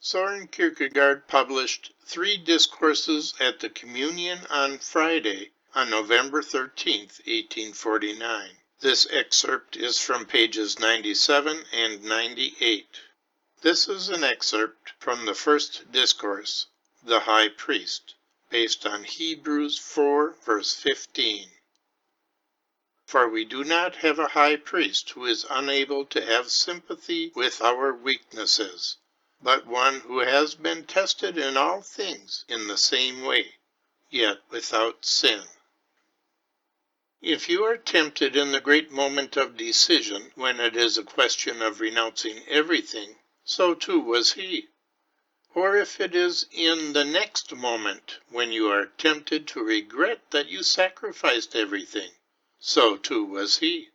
Soren Kierkegaard published 3 discourses at the Communion on Friday, on November 13, 1849. This excerpt is from pages 97 and 98. This is an excerpt from the first discourse, The High Priest, based on Hebrews 4, verse 15. For we do not have a high priest who is unable to have sympathy with our weaknesses, but one who has been tested in all things in the same way, yet without sin. If you are tempted in the great moment of decision, when it is a question of renouncing everything, so too was he. Or if it is in the next moment, when you are tempted to regret that you sacrificed everything, so too was he.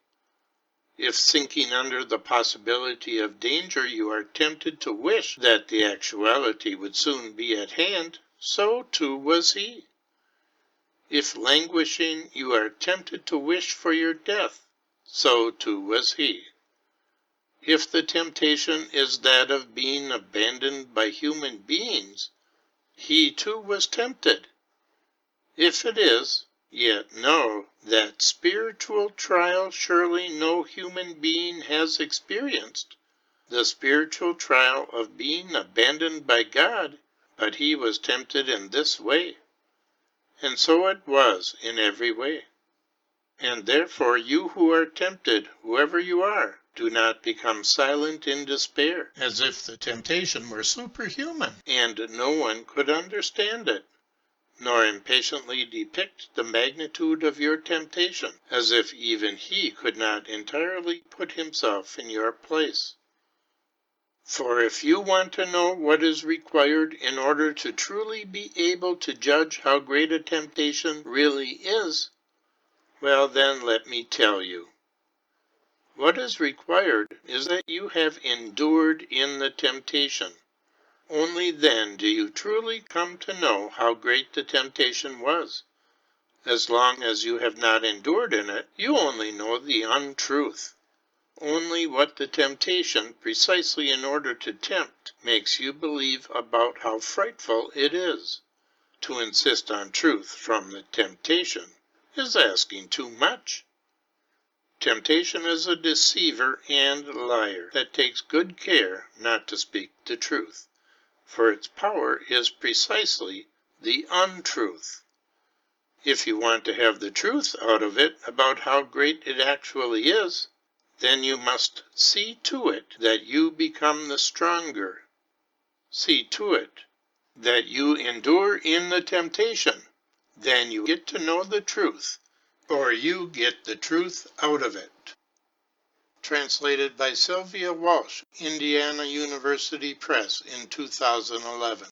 If sinking under the possibility of danger you are tempted to wish that the actuality would soon be at hand, so too was he. If languishing you are tempted to wish for your death, so too was he. If the temptation is that of being abandoned by human beings, he too was tempted. If it is, yet know that spiritual trial surely no human being has experienced, the spiritual trial of being abandoned by God, but he was tempted in this way. And so it was in every way. And therefore you who are tempted, whoever you are, do not become silent in despair, as if the temptation were superhuman, and no one could understand it. Nor impatiently depict the magnitude of your temptation, as if even he could not entirely put himself in your place. For if you want to know what is required in order to truly be able to judge how great a temptation really is, well then let me tell you. What is required is that you have endured in the temptation. Only then do you truly come to know how great the temptation was. As long as you have not endured in it, you only know the untruth. Only what the temptation, precisely in order to tempt, makes you believe about how frightful it is. To insist on truth from the temptation is asking too much. Temptation is a deceiver and liar that takes good care not to speak the truth. For its power is precisely the untruth. If you want to have the truth out of it about how great it actually is, then you must see to it that you become the stronger. See to it that you endure in the temptation. Then you get to know the truth, or you get the truth out of it. Translated by Sylvia Walsh, Indiana University Press in 2011.